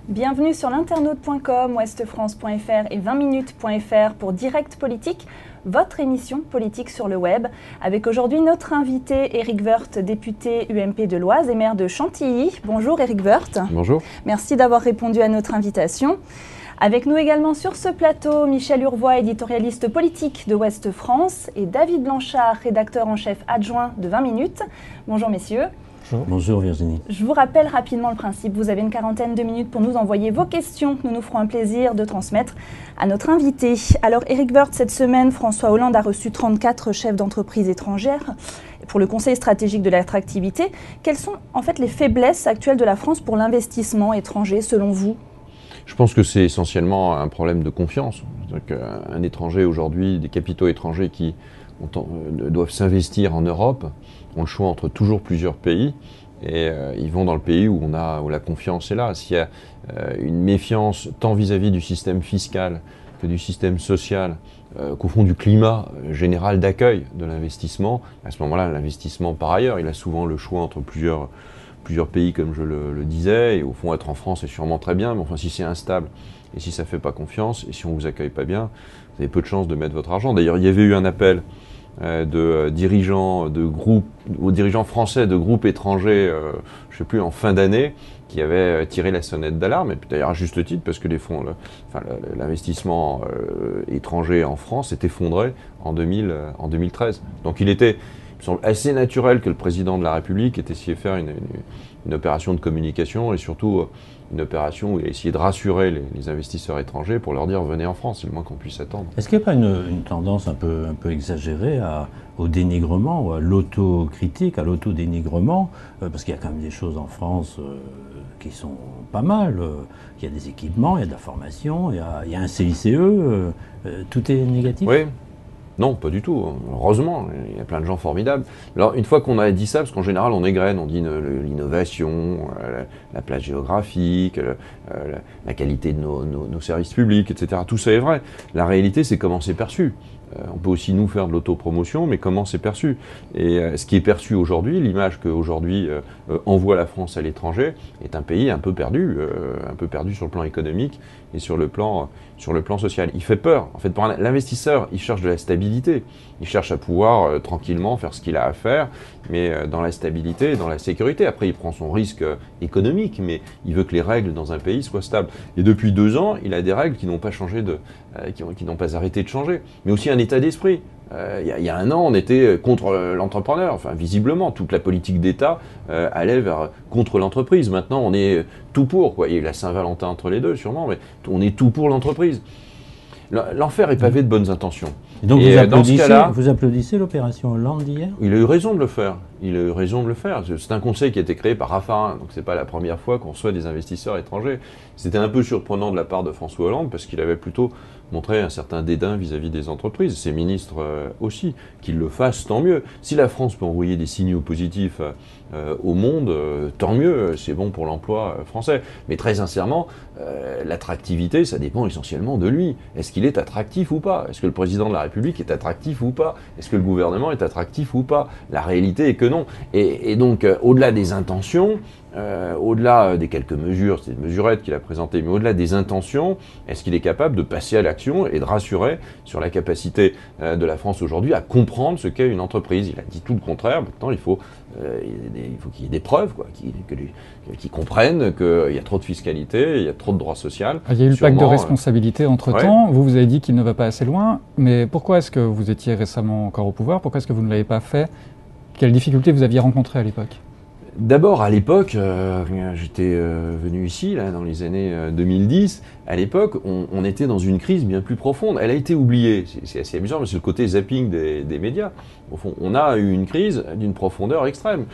Bienvenue sur l'internaute.com, ouestfrance.fr et 20minutes.fr pour Direct Politique, votre émission politique sur le web, avec aujourd'hui notre invité Éric Woerth, député UMP de l'Oise et maire de Chantilly. Bonjour Éric Woerth. Bonjour. Merci d'avoir répondu à notre invitation. Avec nous également sur ce plateau, Michel Urvois, éditorialiste politique de Ouest France, et David Blanchard, rédacteur en chef adjoint de 20 minutes. Bonjour messieurs. Bonjour Virginie. Je vous rappelle rapidement le principe. Vous avez une quarantaine de minutes pour nous envoyer vos questions. Nous nous ferons un plaisir de transmettre à notre invité. Alors Éric Woerth, cette semaine, François Hollande a reçu 34 chefs d'entreprise étrangères pour le Conseil stratégique de l'attractivité. Quelles sont en fait les faiblesses actuelles de la France pour l'investissement étranger selon vous ? Je pense que c'est essentiellement un problème de confiance. Un étranger aujourd'hui, des capitaux étrangers qui doivent s'investir en Europe, ont le choix entre toujours plusieurs pays et ils vont dans le pays où la confiance est là. S'il y a une méfiance tant vis-à-vis du système fiscal que du système social, qu'au fond du climat général d'accueil de l'investissement, à ce moment-là, l'investissement par ailleurs, il a souvent le choix entre plusieurs pays, comme je le disais, et au fond, être en France, c'est sûrement très bien, mais enfin, si c'est instable, et si ça ne fait pas confiance, et si on ne vous accueille pas bien, vous avez peu de chances de mettre votre argent. D'ailleurs, il y avait eu un appel de dirigeants aux dirigeants français de groupes étrangers, je ne sais plus, en fin d'année, qui avaient tiré la sonnette d'alarme, et d'ailleurs à juste titre, parce que l'investissement étranger en France s'est effondré en 2013. Donc il me semble assez naturel que le président de la République ait essayé de faire une opération de communication et surtout une opération où il a essayé de rassurer les investisseurs étrangers pour leur dire venez en France, c'est le moins qu'on puisse attendre. Est-ce qu'il n'y a pas une tendance un peu exagérée au dénigrement, ou à l'autocritique, à l'autodénigrement, parce qu'il y a quand même des choses en France qui sont pas mal. Il y a des équipements, il y a de la formation, il y a un CICE, tout est négatif ? Oui. Non, pas du tout. Heureusement, il y a plein de gens formidables. Alors, une fois qu'on a dit ça, parce qu'en général, on égrène, on dit l'innovation, la place géographique, la qualité de nos services publics, etc. Tout ça est vrai. La réalité, c'est comment c'est perçu. On peut aussi nous faire de l'autopromotion, mais comment c'est perçu. Et ce qui est perçu aujourd'hui, l'image qu'aujourd'hui envoie la France à l'étranger, est un pays un peu perdu sur le plan économique et sur le plan social. Il fait peur. En fait, pour l'investisseur, il cherche de la stabilité. Il cherche à pouvoir tranquillement faire ce qu'il a à faire, mais dans la stabilité et dans la sécurité. Après, il prend son risque économique, mais il veut que les règles dans un pays soient stables. Et depuis 2 ans, il a des règles qui n'ont pas changé, qui n'ont pas arrêté de changer, mais aussi un état d'esprit. Il y a 1 an, on était contre l'entrepreneur. Enfin, visiblement, toute la politique d'État allait contre l'entreprise. Maintenant, on est tout pour, quoi. Il y a eu la Saint-Valentin entre les deux, sûrement, mais on est tout pour l'entreprise. L'enfer est pavé de bonnes intentions. Et donc vous applaudissez l'opération Hollande d'hier ? Il a eu raison de le faire. C'est un conseil qui a été créé par Raffarin, donc c'est pas la première fois qu'on reçoit des investisseurs étrangers. C'était un peu surprenant de la part de François Hollande parce qu'il avait plutôt montré un certain dédain vis-à-vis des entreprises, ses ministres aussi. Qu'ils le fassent, tant mieux. Si la France peut envoyer des signaux positifs au monde, tant mieux, c'est bon pour l'emploi français. Mais très sincèrement, l'attractivité, ça dépend essentiellement de lui. Est-ce qu'il est attractif ou pas ? Est-ce que le président de la République est attractif ou pas ? Est-ce que le gouvernement est attractif ou pas ? La réalité est que non. Et donc, au-delà des intentions, au-delà des quelques mesures, c'est une mesurette qu'il a présentée, mais au-delà des intentions, est-ce qu'il est capable de passer à l'action et de rassurer sur la capacité de la France aujourd'hui à comprendre ce qu'est une entreprise ? Il a dit tout le contraire. Maintenant, il faut qu'il y ait des preuves, quoi, qu'ils comprennent qu'il y a trop de fiscalité, il y a trop de droits sociaux. Il y a eu le pacte de responsabilité entre-temps. Ouais. Vous avez dit qu'il ne va pas assez loin. Mais pourquoi est-ce que vous étiez récemment encore au pouvoir ? Pourquoi est-ce que vous ne l'avez pas fait ? Quelles difficultés vous aviez rencontrées à l'époque ? D'abord, à l'époque, j'étais venu ici, là, dans les années 2010. À l'époque, on était dans une crise bien plus profonde. Elle a été oubliée. C'est assez amusant, mais c'est le côté zapping des médias. Au fond, on a eu une crise d'une profondeur extrême.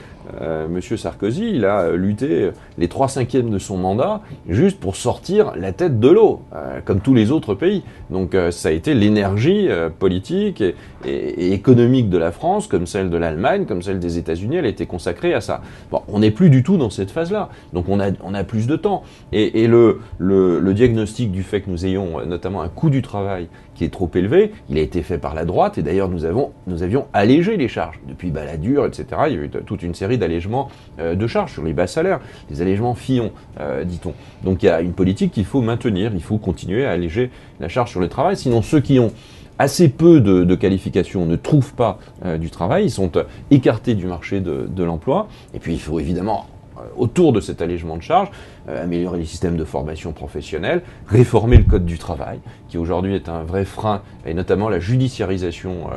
Monsieur Sarkozy, il a lutté les 3/5 de son mandat juste pour sortir la tête de l'eau, comme tous les autres pays. Donc, ça a été l'énergie politique et économique de la France, comme celle de l'Allemagne, comme celle des États-Unis. Elle a été consacrée à ça. Bon, on n'est plus du tout dans cette phase-là, donc on a plus de temps. Et le diagnostic du fait que nous ayons notamment un coût du travail qui est trop élevé, il a été fait par la droite, et d'ailleurs nous avions allégé les charges. Depuis Balladur, etc., il y a eu toute une série d'allégements de charges sur les bas salaires, des allégements Fillon, dit-on. Donc il y a une politique qu'il faut maintenir, il faut continuer à alléger la charge sur le travail, sinon ceux qui ont assez peu de qualifications ne trouvent pas du travail, ils sont écartés du marché de l'emploi, et puis il faut évidemment, autour de cet allègement de charges, améliorer les systèmes de formation professionnelle, réformer le code du travail, qui aujourd'hui est un vrai frein, et notamment la judiciarisation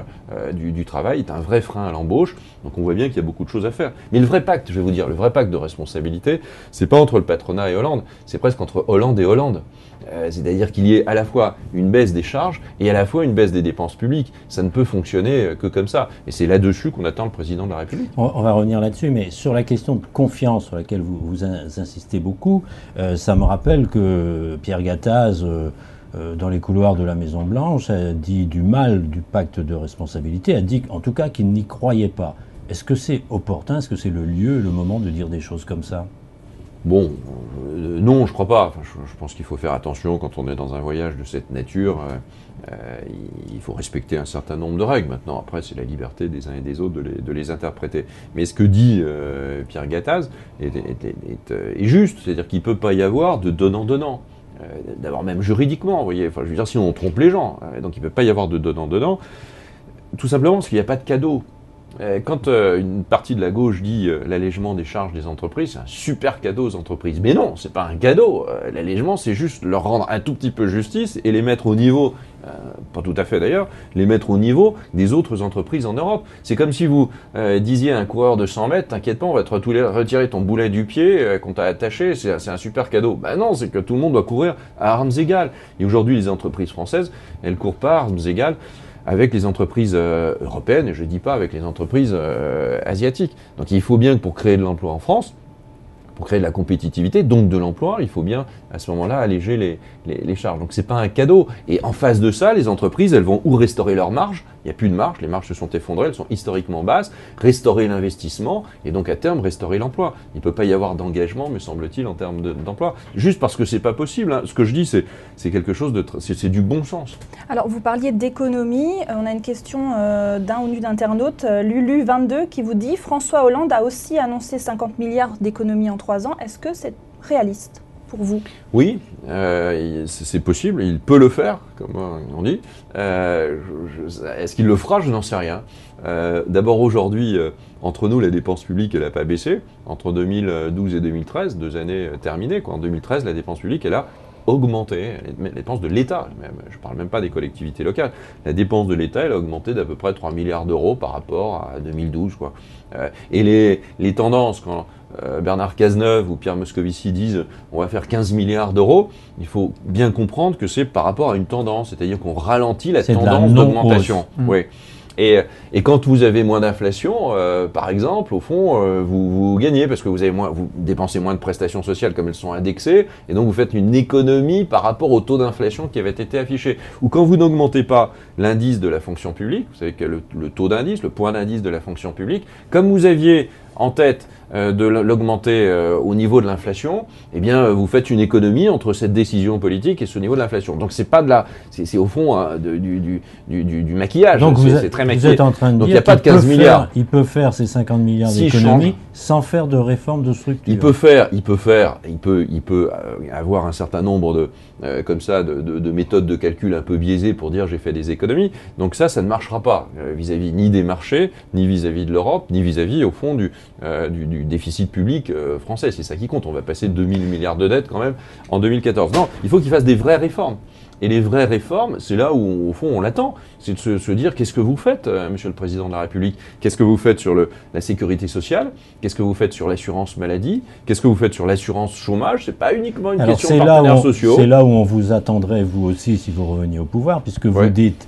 du travail est un vrai frein à l'embauche. Donc on voit bien qu'il y a beaucoup de choses à faire. Mais le vrai pacte, je vais vous dire, le vrai pacte de responsabilité, c'est pas entre le patronat et Hollande, c'est presque entre Hollande et Hollande. C'est-à-dire qu'il y ait à la fois une baisse des charges et à la fois une baisse des dépenses publiques. Ça ne peut fonctionner que comme ça. Et c'est là-dessus qu'on attend le président de la République. On va revenir là-dessus, mais sur la question de confiance sur laquelle vous insistez beaucoup, ça me rappelle que Pierre Gattaz, dans les couloirs de la Maison-Blanche, a dit du mal du pacte de responsabilité, a dit en tout cas qu'il n'y croyait pas. Est-ce que c'est opportun, est-ce que c'est le lieu, le moment de dire des choses comme ça ? Bon, non, je crois pas. Enfin, je pense qu'il faut faire attention quand on est dans un voyage de cette nature. Il faut respecter un certain nombre de règles. Maintenant, après, c'est la liberté des uns et des autres de les interpréter. Mais ce que dit Pierre Gattaz est juste. C'est-à-dire qu'il ne peut pas y avoir de donnant-donnant. D'abord, même juridiquement, vous voyez. Enfin, je veux dire, sinon on trompe les gens. Donc, il ne peut pas y avoir de donnant-donnant. Tout simplement parce qu'il n'y a pas de cadeau. Quand une partie de la gauche dit l'allègement des charges des entreprises, c'est un super cadeau aux entreprises. Mais non, c'est pas un cadeau. L'allègement, c'est juste leur rendre un tout petit peu justice et les mettre au niveau, pas tout à fait d'ailleurs, les mettre au niveau des autres entreprises en Europe. C'est comme si vous disiez à un coureur de 100 mètres, t'inquiète pas, on va te retirer ton boulet du pied qu'on t'a attaché, c'est un super cadeau. Ben non, c'est que tout le monde doit courir à armes égales. Et aujourd'hui, les entreprises françaises, elles courent pas à armes égales avec les entreprises européennes, et je ne dis pas avec les entreprises asiatiques. Donc il faut bien que pour créer de l'emploi en France, pour créer de la compétitivité, donc de l'emploi, il faut bien à ce moment-là alléger les charges. Donc c'est pas un cadeau. Et en face de ça, les entreprises, elles vont ou restaurer leurs marges, il n'y a plus de marge, les marges se sont effondrées, elles sont historiquement basses, restaurer l'investissement et donc à terme restaurer l'emploi. Il ne peut pas y avoir d'engagement, me semble-t-il, en termes d'emploi. Juste parce que c'est pas possible. Hein. Ce que je dis, c'est quelque chose c'est du bon sens. Alors vous parliez d'économie, on a une question d'un ou d'une internaute, Lulu22, qui vous dit « François Hollande a aussi annoncé 50 milliards d'économies en 3 ans. Est-ce que c'est réaliste pour vous ?» Oui, c'est possible, il peut le faire, comme on dit. Est-ce qu'il le fera? Je n'en sais rien. D'abord aujourd'hui, entre nous, la dépense publique, elle n'a pas baissé. Entre 2012 et 2013, 2 années terminées, quoi. En 2013, la dépense publique, elle a augmenté, les dépenses de l'État, je ne parle même pas des collectivités locales, la dépense de l'État, elle a augmenté d'à peu près 3 milliards d'euros par rapport à 2012. Quoi. Et les tendances, quand Bernard Cazeneuve ou Pierre Moscovici disent on va faire 15 milliards d'euros, il faut bien comprendre que c'est par rapport à une tendance, c'est-à-dire qu'on ralentit la tendance d'augmentation. Oui. Et quand vous avez moins d'inflation, par exemple, au fond, vous gagnez parce que vous dépensez moins de prestations sociales comme elles sont indexées, et donc vous faites une économie par rapport au taux d'inflation qui avait été affiché. Ou quand vous n'augmentez pas l'indice de la fonction publique, vous savez que le taux d'indice, le point d'indice de la fonction publique, comme vous aviez en tête de l'augmenter au niveau de l'inflation, eh bien vous faites une économie entre cette décision politique et ce niveau de l'inflation. Donc c'est pas c'est au fond du maquillage. Donc c'est très maquillé. Vous êtes en train de donc il dire n'y a pas de 15 milliards. Il peut faire ces 50 milliards d'économies sans faire de réforme de structure. Il peut avoir un certain nombre de méthodes de calcul un peu biaisées pour dire j'ai fait des économies. Donc ça ne marchera pas vis-à-vis ni des marchés, ni vis-à-vis de l'Europe, ni vis-à-vis au fond du déficit public français. C'est ça qui compte. On va passer 2000 milliards de dettes quand même en 2014. Non, il faut qu'il fasse des vraies réformes. Et les vraies réformes, c'est là où, au fond, on l'attend. C'est de se dire, qu'est-ce que vous faites, Monsieur le Président de la République? Qu'est-ce que vous faites sur la sécurité sociale? Qu'est-ce que vous faites sur l'assurance maladie? Qu'est-ce que vous faites sur l'assurance chômage? C'est pas uniquement une question de partenaires sociaux. C'est là où on vous attendrait, vous aussi, si vous reveniez au pouvoir, puisque vous dites,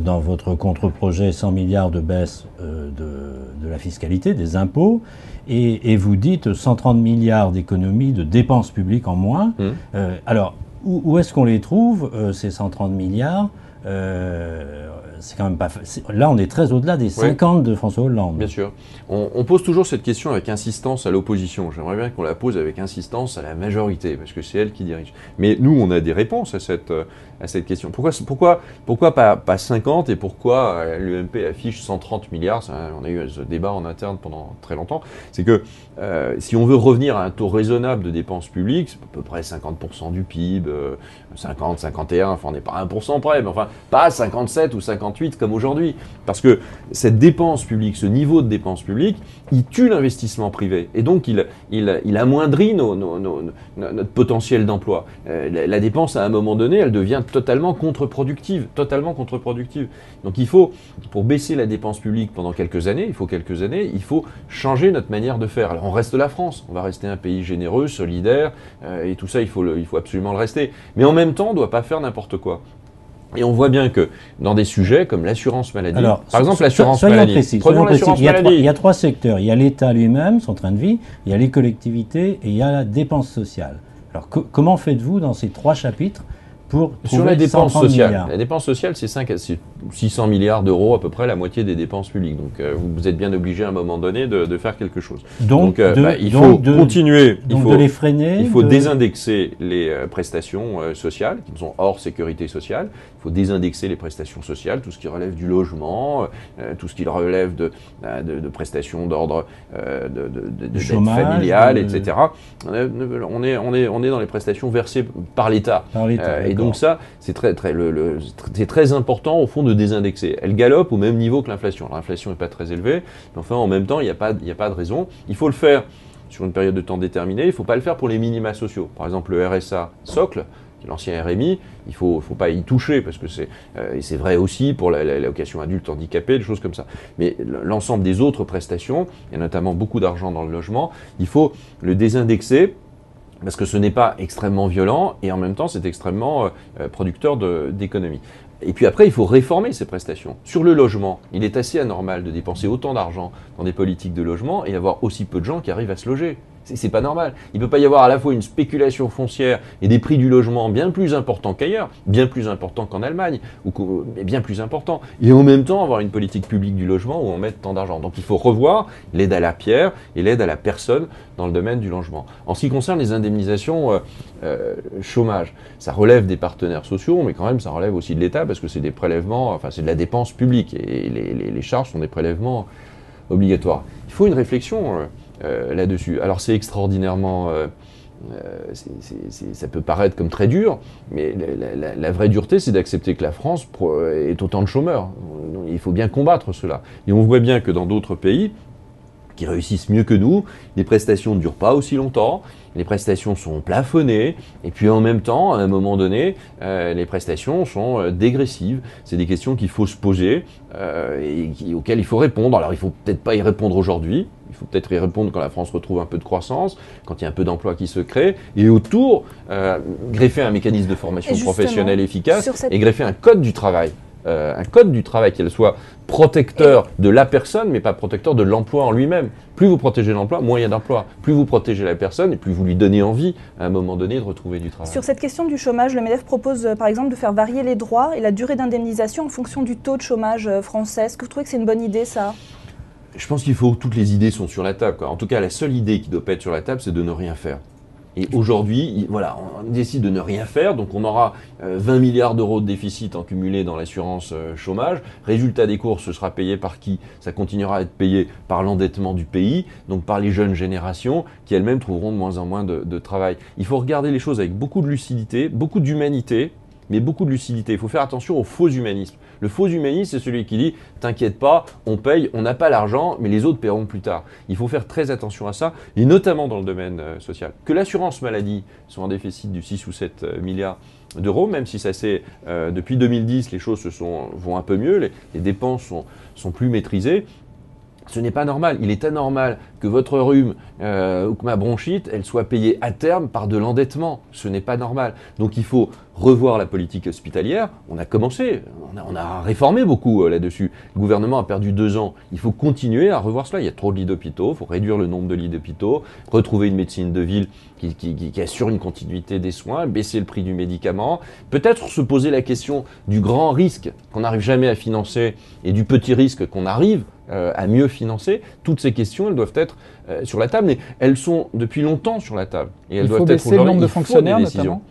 dans votre contre-projet, 100 milliards de baisse de la fiscalité, des impôts, et vous dites 130 milliards d'économies de dépenses publiques en moins. Alors, où est-ce qu'on les trouve, ces 130 milliards c'est quand même pas. Là, on est très au-delà des 50 de François Hollande. Bien sûr. On pose toujours cette question avec insistance à l'opposition. J'aimerais bien qu'on la pose avec insistance à la majorité, parce que c'est elle qui dirige. Mais nous, on a des réponses à cette question. Pourquoi pas 50 et pourquoi l'UMP affiche 130 milliards? On a eu ce débat en interne pendant très longtemps. C'est que si on veut revenir à un taux raisonnable de dépenses publiques, c'est à peu près 50% du PIB, 50, 51, enfin on n'est pas à 1% près, mais enfin pas 57 ou 58 comme aujourd'hui. Parce que cette dépense publique, ce niveau de dépense publique, il tue l'investissement privé. Et donc il amoindrit notre potentiel d'emploi. La dépense, à un moment donné, elle devient totalement contre-productive. Donc il faut, pour baisser la dépense publique pendant quelques années, il faut changer notre manière de faire. Alors on reste la France, on va rester un pays généreux, solidaire, et tout ça, il faut absolument le rester. Mais en même temps, on ne doit pas faire n'importe quoi. Et on voit bien que dans des sujets comme l'assurance maladie, par exemple l'assurance maladie, il y a 3 secteurs. Il y a l'État lui-même, son train de vie, il y a les collectivités et il y a la dépense sociale. Alors comment faites-vous dans ces 3 chapitres pour sur la dépense sociale? Milliards. La dépense sociale, c'est 600 milliards d'euros, à peu près la moitié des dépenses publiques. Donc vous êtes bien obligé à un moment donné de faire quelque chose. Donc il faut continuer, il faut de les freiner, il faut désindexer les prestations sociales, qui sont hors sécurité sociale. Il faut désindexer les prestations sociales, tout ce qui relève du logement, tout ce qui relève de prestations d'ordre de chômage, familiale, etc. On est dans les prestations versées par l'État. Et donc ça, c'est très important au fond de désindexer. Elle galope au même niveau que l'inflation. L'inflation n'est pas très élevée, mais enfin en même temps, il n'y a pas de raison. Il faut le faire sur une période de temps déterminée. Il ne faut pas le faire pour les minima sociaux. Par exemple, le RSA socle, qui est l'ancien RMI, il ne faut pas y toucher, parce que c'est vrai aussi pour l'allocation adulte handicapé, des choses comme ça. Mais l'ensemble des autres prestations, il y a notamment beaucoup d'argent dans le logement, il faut le désindexer, parce que ce n'est pas extrêmement violent et en même temps c'est extrêmement producteur d'économie. Et puis après, il faut réformer ces prestations. Sur le logement, il est assez anormal de dépenser autant d'argent dans des politiques de logement et avoir aussi peu de gens qui arrivent à se loger. C'est pas normal. Il ne peut pas y avoir à la fois une spéculation foncière et des prix du logement bien plus importants qu'ailleurs, bien plus importants qu'en Allemagne, mais bien plus importants. Et en même temps, avoir une politique publique du logement où on met tant d'argent. Donc il faut revoir l'aide à la pierre et l'aide à la personne dans le domaine du logement. En ce qui concerne les indemnisations chômage, ça relève des partenaires sociaux, mais quand même ça relève aussi de l'État parce que c'est des prélèvements, enfin c'est de la dépense publique et les charges sont des prélèvements obligatoires. Il faut une réflexion là-dessus. Alors c'est extraordinairement... ça peut paraître comme très dur, mais la vraie dureté, c'est d'accepter que la France ait autant de chômeurs. Il faut bien combattre cela. Et on voit bien que dans d'autres pays qui réussissent mieux que nous, les prestations ne durent pas aussi longtemps, les prestations sont plafonnées, et puis en même temps, à un moment donné, les prestations sont dégressives. C'est des questions qu'il faut se poser et auxquelles il faut répondre. Alors il ne faut peut-être pas y répondre aujourd'hui, il faut peut-être y répondre quand la France retrouve un peu de croissance, quand il y a un peu d'emplois qui se créent, et autour, greffer un mécanisme de formation professionnelle efficace et greffer un code du travail. Qu'elle soit protecteur de la personne, mais pas protecteur de l'emploi en lui-même. Plus vous protégez l'emploi, moins il y a d'emploi. Plus vous protégez la personne, et plus vous lui donnez envie, à un moment donné, de retrouver du travail. Sur cette question du chômage, le MEDEF propose, par exemple, de faire varier les droits et la durée d'indemnisation en fonction du taux de chômage français. Est-ce que vous trouvez que c'est une bonne idée, ça ? Je pense qu'il faut... Toutes les idées sont sur la table, quoi. En tout cas, la seule idée qui doit pas être sur la table, c'est de ne rien faire. Et aujourd'hui, voilà, on décide de ne rien faire, donc on aura 20 milliards d'euros de déficit en cumulé dans l'assurance chômage. Résultat des courses, ce sera payé par qui? Ça continuera à être payé par l'endettement du pays, donc par les jeunes générations qui elles-mêmes trouveront de moins en moins de travail. Il faut regarder les choses avec beaucoup de lucidité, beaucoup d'humanité, mais beaucoup de lucidité. Il faut faire attention au faux humanisme. Le faux humanisme, c'est celui qui dit « T'inquiète pas, on paye, on n'a pas l'argent, mais les autres paieront plus tard ». Il faut faire très attention à ça, et notamment dans le domaine social. Que l'assurance maladie soit en déficit du 6 ou 7 milliards d'euros, même si ça c'est depuis 2010, les choses vont un peu mieux, les dépenses sont plus maîtrisées. Ce n'est pas normal. Il est anormal que votre rhume ou que ma bronchite, elle soit payée à terme par de l'endettement. Ce n'est pas normal. Donc il faut revoir la politique hospitalière. On a commencé, on a réformé beaucoup là-dessus. Le gouvernement a perdu 2 ans. Il faut continuer à revoir cela. Il y a trop de lits d'hôpitaux, il faut réduire le nombre de lits d'hôpitaux, retrouver une médecine de ville qui assure une continuité des soins, baisser le prix du médicament, peut-être se poser la question du grand risque qu'on n'arrive jamais à financer et du petit risque qu'on arrive à mieux financer. Toutes ces questions, elles doivent être sur la table, mais elles sont depuis longtemps sur la table. Et elles il doivent faut être baisser le nombre de fonctionnaires, notamment.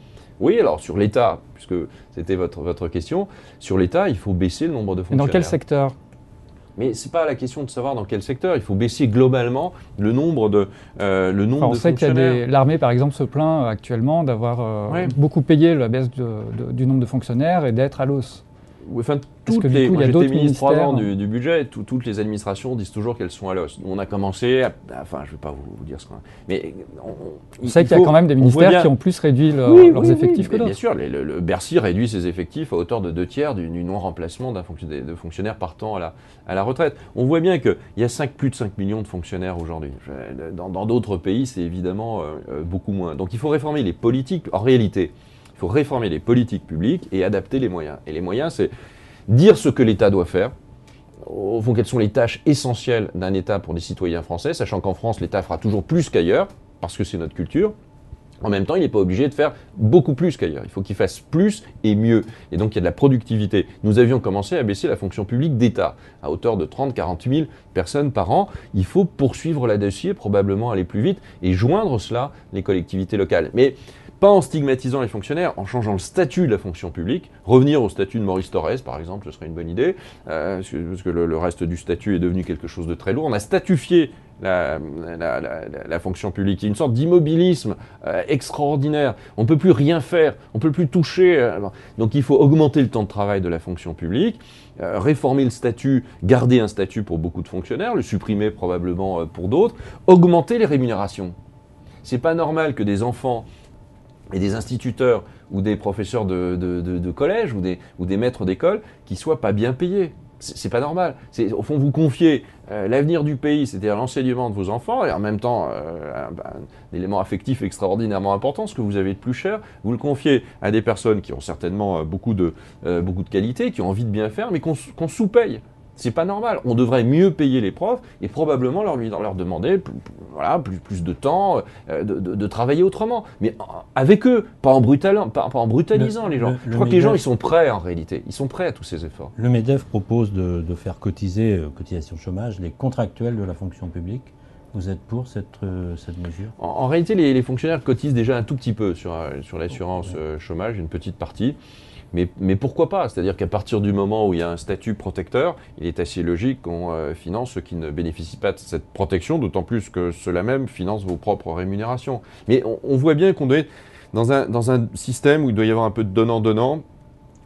Oui, alors sur l'État, puisque c'était votre question, sur l'État, il faut baisser le nombre de Et fonctionnaires. dans quel secteur? Mais c'est pas la question de savoir dans quel secteur. Il faut baisser globalement le nombre de On sait qu'il y a l'armée, par exemple, se plaint actuellement d'avoir beaucoup payé la baisse du nombre de fonctionnaires et d'être à l'os. Enfin, J'étais ministre 3 ans du budget, toutes les administrations disent toujours qu'elles sont à l'os. On a commencé, enfin je ne vais pas vous dire ce qu'on a, mais on sait qu'il y a quand même des ministères qui ont plus réduit leurs effectifs que d'autres. Bien sûr, le Bercy réduit ses effectifs à hauteur de 2/3 du non-remplacement de fonctionnaires partant à la retraite. On voit bien qu'il y a plus de 5 millions de fonctionnaires aujourd'hui. Dans d'autres pays, c'est évidemment beaucoup moins. Donc il faut réformer les politiques. En réalité, il faut réformer les politiques publiques et adapter les moyens. Et les moyens, c'est dire ce que l'État doit faire. Au fond, quelles sont les tâches essentielles d'un État pour des citoyens français, sachant qu'en France, l'État fera toujours plus qu'ailleurs, parce que c'est notre culture. En même temps, il n'est pas obligé de faire beaucoup plus qu'ailleurs. Il faut qu'il fasse plus et mieux. Et donc, il y a de la productivité. Nous avions commencé à baisser la fonction publique d'État à hauteur de 30-40 000 personnes par an. Il faut poursuivre là-dessus, probablement aller plus vite et joindre cela les collectivités locales. Mais pas en stigmatisant les fonctionnaires, en changeant le statut de la fonction publique. Revenir au statut de Maurice Thorez, par exemple, ce serait une bonne idée, parce que le reste du statut est devenu quelque chose de très lourd. On a statufié la fonction publique. Il y a une sorte d'immobilisme extraordinaire. On ne peut plus rien faire, on ne peut plus toucher. Donc il faut augmenter le temps de travail de la fonction publique, réformer le statut, garder un statut pour beaucoup de fonctionnaires, le supprimer probablement pour d'autres, augmenter les rémunérations. C'est pas normal que des enfants et des instituteurs ou des professeurs de collège ou des maîtres d'école qui soient pas bien payés. C'est pas normal. Au fond, vous confiez l'avenir du pays, c'est-à-dire l'enseignement de vos enfants, et en même temps un élément affectif extraordinairement important, ce que vous avez de plus cher, vous le confiez à des personnes qui ont certainement beaucoup de qualité, qui ont envie de bien faire, mais qu'on sous-paye. C'est pas normal. On devrait mieux payer les profs et probablement leur demander plus de temps, de travailler autrement. Mais avec eux, pas en brutalisant les gens. Je crois que les gens, ils sont prêts en réalité. Ils sont prêts à tous ces efforts. Le MEDEF propose de faire cotiser, cotisation chômage, les contractuels de la fonction publique. Vous êtes pour cette mesure ? En réalité, les fonctionnaires cotisent déjà un tout petit peu sur l'assurance chômage, une petite partie. Mais pourquoi pas ? C'est-à-dire qu'à partir du moment où il y a un statut protecteur, il est assez logique qu'on finance ceux qui ne bénéficient pas de cette protection, d'autant plus que ceux-là même financent vos propres rémunérations. Mais on voit bien qu'on doit être dans un système où il doit y avoir un peu de donnant-donnant.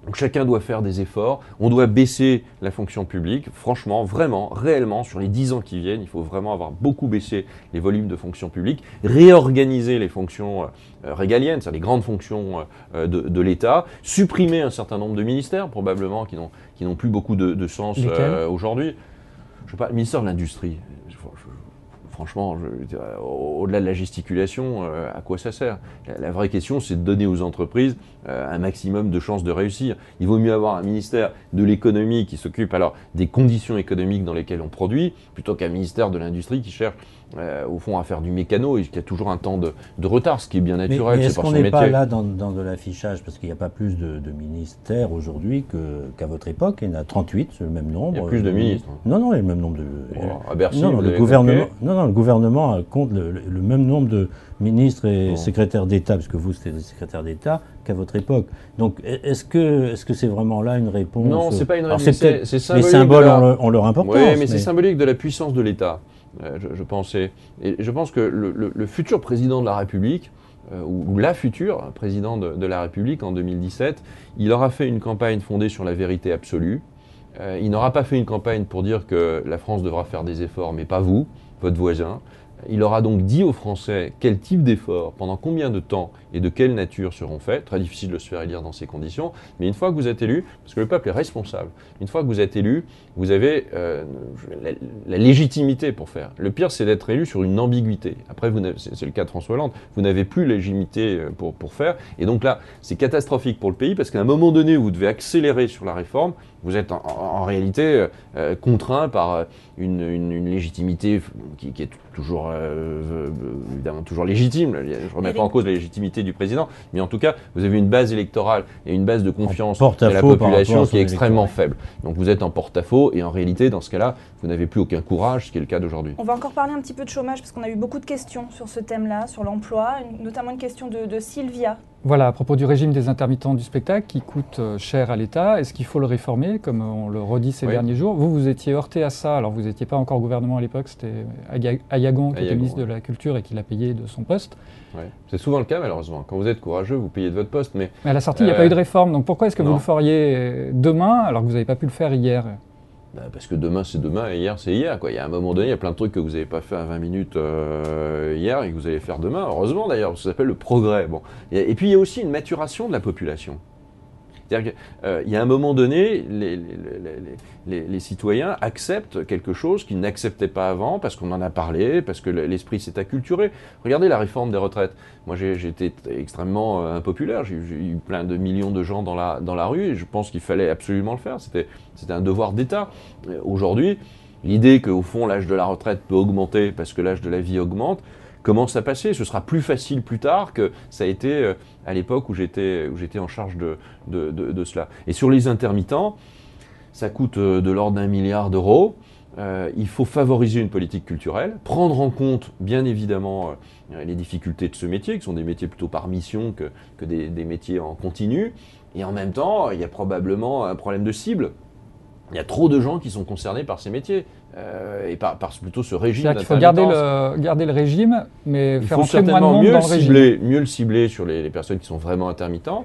Donc chacun doit faire des efforts, on doit baisser la fonction publique, franchement, vraiment, réellement, sur les 10 ans qui viennent, il faut vraiment avoir beaucoup baissé les volumes de fonction publique, réorganiser les fonctions régaliennes, c'est-à-dire les grandes fonctions de l'État, supprimer un certain nombre de ministères, probablement, qui n'ont plus beaucoup de sens aujourd'hui. Je sais pas, le ministère de l'Industrie, franchement, au-delà de la gesticulation, à quoi ça sert ? La vraie question, c'est de donner aux entreprises un maximum de chances de réussir. Il vaut mieux avoir un ministère de l'économie qui s'occupe alors des conditions économiques dans lesquelles on produit, plutôt qu'un ministère de l'industrie qui cherche au fond à faire du mécano et qui a toujours un temps de retard, ce qui est bien naturel. Mais est-ce qu'on n'est pas là dans de l'affichage, parce qu'il n'y a pas plus de ministères aujourd'hui qu'à votre époque, il y en a 38, c'est le même nombre. Il y a plus de ministres. Non, il y a le même nombre de... à Bercy, le gouvernement compte le même nombre de ministres et secrétaires d'État, parce que vous, c'était des secrétaires d'État, qu'à votre époque. Donc, est-ce que c'est vraiment là une réponse ? Non, c'est pas une réponse. C'est symbolique. Les symboles ont leur importance. Oui, mais c'est symbolique de la puissance de l'État, je pensais. Et je pense que le futur président de la République, ou la future présidente de la République en 2017, il aura fait une campagne fondée sur la vérité absolue. Il n'aura pas fait une campagne pour dire que la France devra faire des efforts, mais pas vous, votre voisin. Il aura donc dit aux Français quel type d'efforts, pendant combien de temps et de quelle nature seront faits. Très difficile de se faire élire dans ces conditions, mais une fois que vous êtes élu, parce que le peuple est responsable, une fois que vous êtes élu, vous avez la légitimité pour faire. Le pire, c'est d'être élu sur une ambiguïté. Après, c'est le cas de François Hollande, vous n'avez plus la légitimité pour faire. Et donc là, c'est catastrophique pour le pays, parce qu'à un moment donné, vous devez accélérer sur la réforme. Vous êtes en réalité contraint par une légitimité qui est toujours, évidemment, toujours légitime. Je ne remets pas en cause la légitimité du président, mais en tout cas, vous avez une base électorale et une base de confiance de la population qui est extrêmement faible. Donc vous êtes en porte-à-faux et en réalité, dans ce cas-là, vous n'avez plus aucun courage, ce qui est le cas d'aujourd'hui. On va encore parler un petit peu de chômage, parce qu'on a eu beaucoup de questions sur ce thème-là, sur l'emploi, notamment une question de Sylvia. Voilà, à propos du régime des intermittents du spectacle qui coûte cher à l'État, est-ce qu'il faut le réformer, comme on le redit ces derniers jours? Vous étiez heurté à ça, alors vous n'étiez pas encore au gouvernement à l'époque, c'était Ayagon qui était ministre de la Culture et qui l'a payé de son poste. Ouais. C'est souvent le cas malheureusement, quand vous êtes courageux, vous payez de votre poste. Mais à la sortie, il n'y a pas eu de réforme, donc pourquoi est-ce que vous le feriez demain alors que vous n'avez pas pu le faire hier? Parce que demain c'est demain et hier c'est hier, quoi. Il y a un moment donné, il y a plein de trucs que vous n'avez pas fait à 20 minutes hier et que vous allez faire demain. Heureusement d'ailleurs, ça s'appelle le progrès. Bon. Et puis il y a aussi une maturation de la population. C'est-à-dire qu'il y a un moment donné, les citoyens acceptent quelque chose qu'ils n'acceptaient pas avant parce qu'on en a parlé, parce que l'esprit s'est acculturé. Regardez la réforme des retraites. Moi, j'ai été extrêmement impopulaire. J'ai eu plein de millions de gens dans la rue et je pense qu'il fallait absolument le faire. C'était un devoir d'État. Aujourd'hui, l'idée qu'au fond, l'âge de la retraite peut augmenter parce que l'âge de la vie augmente, commence à passer. Ce sera plus facile plus tard que ça a été à l'époque où j'étais en charge de cela. Et sur les intermittents, ça coûte de l'ordre d'1 milliard d'euros. Il faut favoriser une politique culturelle, prendre en compte bien évidemment les difficultés de ce métier, qui sont des métiers plutôt par mission que des métiers en continu. Et en même temps, il y a probablement un problème de cible. Il y a trop de gens qui sont concernés par ces métiers et par plutôt ce régime d'intermittence. Il faut garder le régime, mais faire entrer moins de monde dans le régime. Mieux le cibler sur les personnes qui sont vraiment intermittents,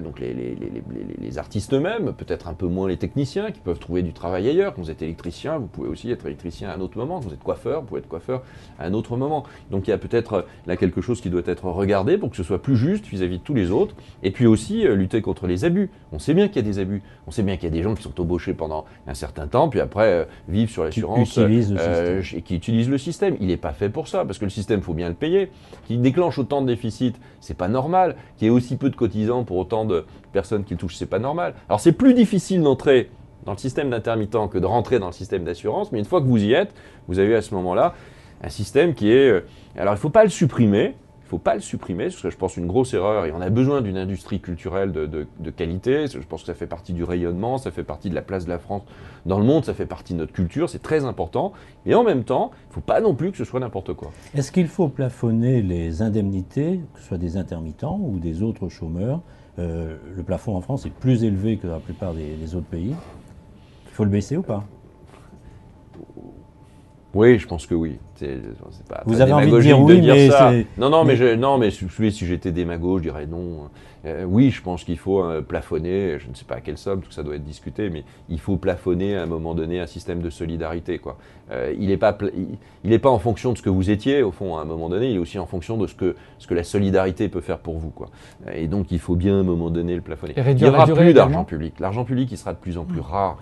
donc les artistes eux-mêmes, peut-être un peu moins les techniciens qui peuvent trouver du travail ailleurs. Quand vous êtes électricien, vous pouvez aussi être électricien à un autre moment. Quand vous êtes coiffeur, vous pouvez être coiffeur à un autre moment. Donc il y a peut-être là quelque chose qui doit être regardé pour que ce soit plus juste vis-à-vis de tous les autres. Et puis aussi lutter contre les abus. On sait bien qu'il y a des abus. On sait bien qu'il y a des gens qui sont embauchés pendant un certain temps, puis après vivent sur l'assurance et qui utilisent le système. Il n'est pas fait pour ça, parce que le système, il faut bien le payer. Qui déclenche autant de déficits, c'est pas normal. Qu'il y ait aussi peu de cotisants pour autant de personnes qui le touchent, c'est pas normal. Alors c'est plus difficile d'entrer dans le système d'intermittent que de rentrer dans le système d'assurance, mais une fois que vous y êtes, vous avez à ce moment-là un système qui est... alors il ne faut pas le supprimer. Il ne faut pas le supprimer, ce serait, je pense, une grosse erreur. Et on a besoin d'une industrie culturelle de qualité. Je pense que ça fait partie du rayonnement, ça fait partie de la place de la France dans le monde, ça fait partie de notre culture, c'est très important. Et en même temps, il ne faut pas non plus que ce soit n'importe quoi. Est-ce qu'il faut plafonner les indemnités, que ce soit des intermittents ou des autres chômeurs? Le plafond en France est plus élevé que dans la plupart des autres pays. Il faut le baisser ou pas? Oui, je pense que oui. Vous avez envie de dire oui, mais ça. Non, mais si j'étais démago, je dirais non. Oui, je pense qu'il faut plafonner, je ne sais pas à quelle somme, tout ça doit être discuté, mais il faut plafonner à un moment donné un système de solidarité, quoi. Il n'est pas en fonction de ce que vous étiez, au fond, à un moment donné, il est aussi en fonction de ce que la solidarité peut faire pour vous, quoi. Et donc, il faut bien à un moment donné le plafonner. Il n'y aura plus d'argent public. L'argent public, il sera de plus en plus rare.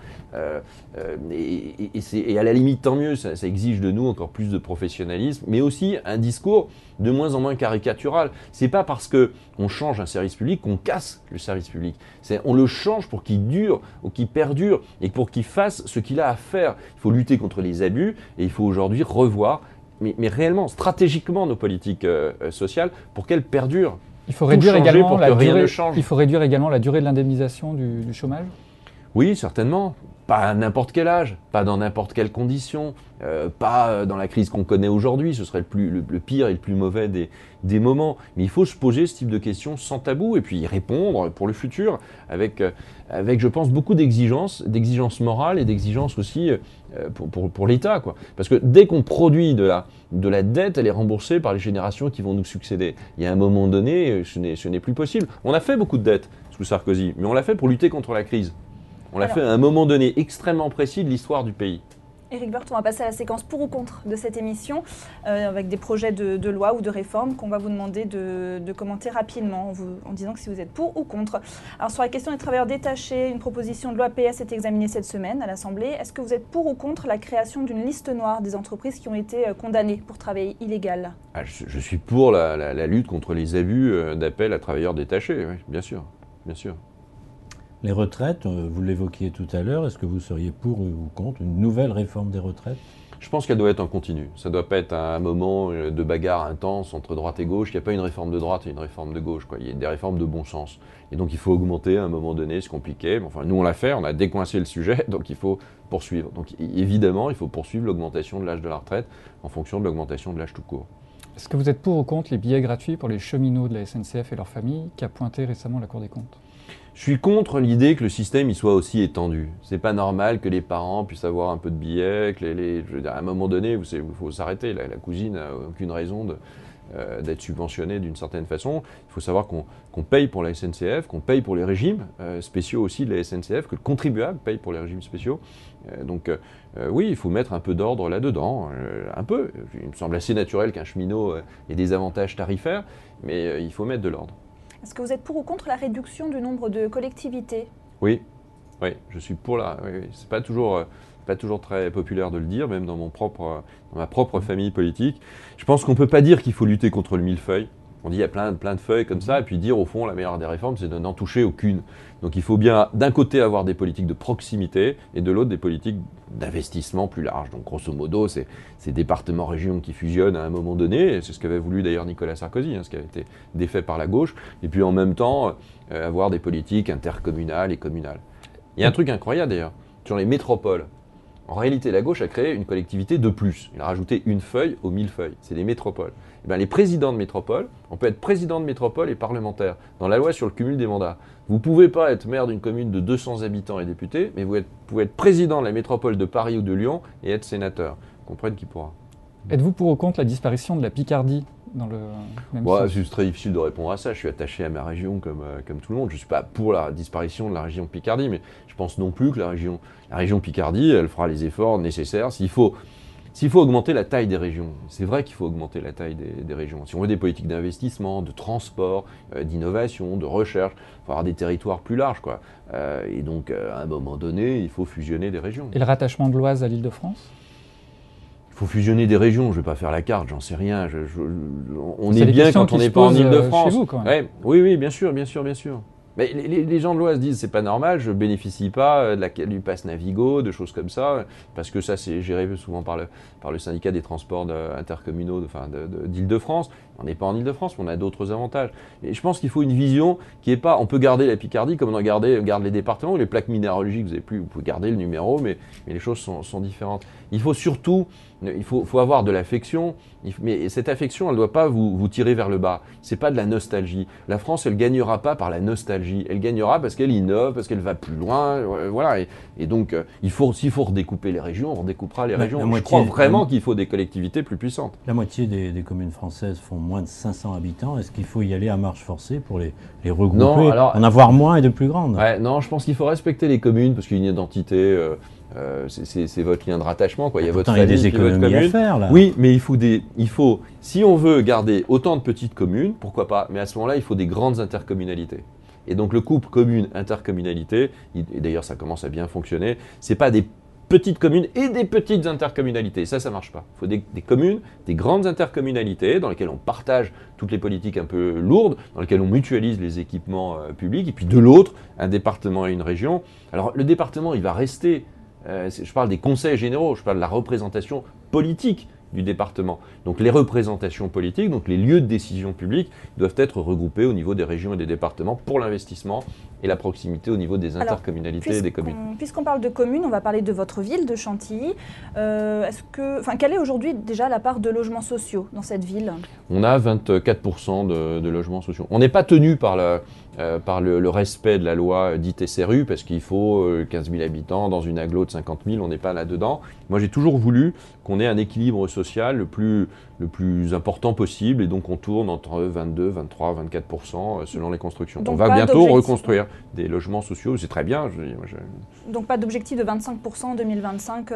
Et à la limite, tant mieux, ça exige de nous encore plus de professionnalisme, mais aussi un discours de moins en moins caricatural. C'est pas parce qu'on change un service public qu'on casse le service public. On le change pour qu'il dure ou qu'il perdure et pour qu'il fasse ce qu'il a à faire. Il faut lutter contre les abus et il faut aujourd'hui revoir, mais réellement, stratégiquement, nos politiques sociales pour qu'elles perdurent. Il faut réduire également la durée de l'indemnisation du chômage ? Oui, certainement. Pas à n'importe quel âge, pas dans n'importe quelle condition, pas dans la crise qu'on connaît aujourd'hui, ce serait le pire et le plus mauvais des moments. Mais il faut se poser ce type de questions sans tabou et puis y répondre pour le futur avec je pense, beaucoup d'exigences morales et d'exigences aussi pour l'État, quoi. Parce que dès qu'on produit de la dette, elle est remboursée par les générations qui vont nous succéder. Il y a un moment donné, ce n'est plus possible. On a fait beaucoup de dettes sous Sarkozy, mais on l'a fait pour lutter contre la crise. On l'a fait à un moment donné extrêmement précis de l'histoire du pays. Éric Woerth, on va passer à la séquence pour ou contre de cette émission, avec des projets de loi ou de réforme qu'on va vous demander de commenter rapidement en disant que si vous êtes pour ou contre. Alors sur la question des travailleurs détachés, une proposition de loi PS est examinée cette semaine à l'Assemblée. Est-ce que vous êtes pour ou contre la création d'une liste noire des entreprises qui ont été condamnées pour travail illégal ? Je suis pour la lutte contre les abus d'appel à travailleurs détachés, oui, bien sûr, bien sûr. Les retraites, vous l'évoquiez tout à l'heure, est-ce que vous seriez pour ou contre une nouvelle réforme des retraites ? Je pense qu'elle doit être en continu. Ça ne doit pas être un moment de bagarre intense entre droite et gauche. Il n'y a pas une réforme de droite et une réforme de gauche, quoi. Il y a des réformes de bon sens. Et donc il faut augmenter à un moment donné ce compliqué. Enfin, nous on l'a fait, on a décoincé le sujet, donc il faut poursuivre. Donc évidemment, il faut poursuivre l'augmentation de l'âge de la retraite en fonction de l'augmentation de l'âge tout court. Est-ce que vous êtes pour ou contre les billets gratuits pour les cheminots de la SNCF et leurs familles, qu'a pointé récemment la Cour des comptes ? Je suis contre l'idée que le système il soit aussi étendu. C'est pas normal que les parents puissent avoir un peu de billets, que je veux dire, à un moment donné, il faut s'arrêter. La cousine n'a aucune raison d'être subventionnée d'une certaine façon. Il faut savoir qu'on paye pour la SNCF, qu'on paye pour les régimes spéciaux aussi de la SNCF, que le contribuable paye pour les régimes spéciaux. Oui, il faut mettre un peu d'ordre là-dedans, un peu. Il me semble assez naturel qu'un cheminot ait des avantages tarifaires, mais il faut mettre de l'ordre. Est-ce que vous êtes pour ou contre la réduction du nombre de collectivités ? Oui, je suis pour oui. C'est pas toujours très populaire de le dire, même dans ma propre famille politique. Je pense qu'on ne peut pas dire qu'il faut lutter contre le millefeuille. On dit il y a plein de feuilles comme ça, et puis dire au fond la meilleure des réformes, c'est de n'en toucher aucune. Donc il faut bien d'un côté avoir des politiques de proximité, et de l'autre des politiques d'investissement plus larges. Donc grosso modo, c'est ces départements-régions qui fusionnent à un moment donné, et c'est ce qu'avait voulu d'ailleurs Nicolas Sarkozy, ce qui avait été défait par la gauche, et puis en même temps avoir des politiques intercommunales et communales. Il y a un truc incroyable d'ailleurs, sur les métropoles. En réalité, la gauche a créé une collectivité de plus. Elle a rajouté une feuille aux millefeuilles. C'est les métropoles. Et bien, les présidents de métropole, on peut être président de métropole et parlementaire. Dans la loi sur le cumul des mandats, vous ne pouvez pas être maire d'une commune de 200 habitants et député, mais vous pouvez être président de la métropole de Paris ou de Lyon et être sénateur. Comprenne qui pourra. Êtes-vous pour ou contre la disparition de la Picardie dans le même sens ? C'est très difficile de répondre à ça. Je suis attaché à ma région comme tout le monde. Je ne suis pas pour la disparition de la région Picardie, mais je pense non plus que la région Picardie, elle fera les efforts nécessaires. S'il faut augmenter la taille des régions, c'est vrai qu'il faut augmenter la taille des régions. Si on veut des politiques d'investissement, de transport, d'innovation, de recherche, il faut avoir des territoires plus larges, quoi. Et donc, à un moment donné, il faut fusionner des régions. Et le rattachement de l'Oise à l'Île-de-France ? Il faut fusionner des régions, je ne vais pas faire la carte, j'en sais rien. On est bien quand on n'est pas en Île-de-France. Chez vous, quand même. Ouais, oui, bien sûr. Mais les gens de l'Oise disent c'est pas normal, je bénéficie pas du pass Navigo, de choses comme ça, parce que ça c'est géré souvent par le syndicat des transports intercommunaux d'Île-de-France. On n'est pas en Île-de-France, mais on a d'autres avantages. Et je pense qu'il faut une vision qui est pas, on peut garder la Picardie comme on garde les départements, ou les plaques minéralogiques, vous pouvez garder le numéro, mais les choses sont différentes. Il faut surtout, il faut avoir de l'affection, mais cette affection, elle ne doit pas vous tirer vers le bas. C'est pas de la nostalgie. La France, elle gagnera pas par la nostalgie. Elle gagnera parce qu'elle innove, parce qu'elle va plus loin, voilà. Et donc, s'il faut redécouper les régions, on redécoupera les régions. Je crois vraiment qu'il faut des collectivités plus puissantes. La moitié des communes françaises font moins de 500 habitants. Est-ce qu'il faut y aller à marche forcée pour les regrouper, en avoir moins et de plus grandes ? Non, je pense qu'il faut respecter les communes parce qu'il y a une identité. C'est votre lien de rattachement, quoi. Il y a votre famille, des économies à faire, là. Oui, mais il faut, si on veut garder autant de petites communes, pourquoi pas. Mais à ce moment-là, il faut des grandes intercommunalités. Et donc le couple commune-intercommunalité, et d'ailleurs ça commence à bien fonctionner, c'est pas des petites communes et des petites intercommunalités. Ça marche pas. Il faut des communes, des grandes intercommunalités dans lesquelles on partage toutes les politiques un peu lourdes, dans lesquelles on mutualise les équipements publics, et puis de l'autre, un département et une région. Alors le département, il va rester, je parle des conseils généraux, je parle de la représentation politique du département. Donc les représentations politiques, donc les lieux de décision publique, doivent être regroupés au niveau des régions et des départements pour l'investissement et la proximité au niveau des intercommunalités et des communes. Puisqu'on parle de communes, on va parler de votre ville, de Chantilly. Quelle est aujourd'hui déjà la part de logements sociaux dans cette ville ? On a 24% de logements sociaux. On n'est pas tenu par le respect de la loi dite SRU, parce qu'il faut 15 000 habitants dans une agglo de 50 000, on n'est pas là-dedans. Moi, j'ai toujours voulu qu'on ait un équilibre social social le plus important possible, et donc on tourne entre 22, 23, 24% selon les constructions. Donc on va bientôt reconstruire des logements sociaux, c'est très bien. Donc pas d'objectif de 25% en 2025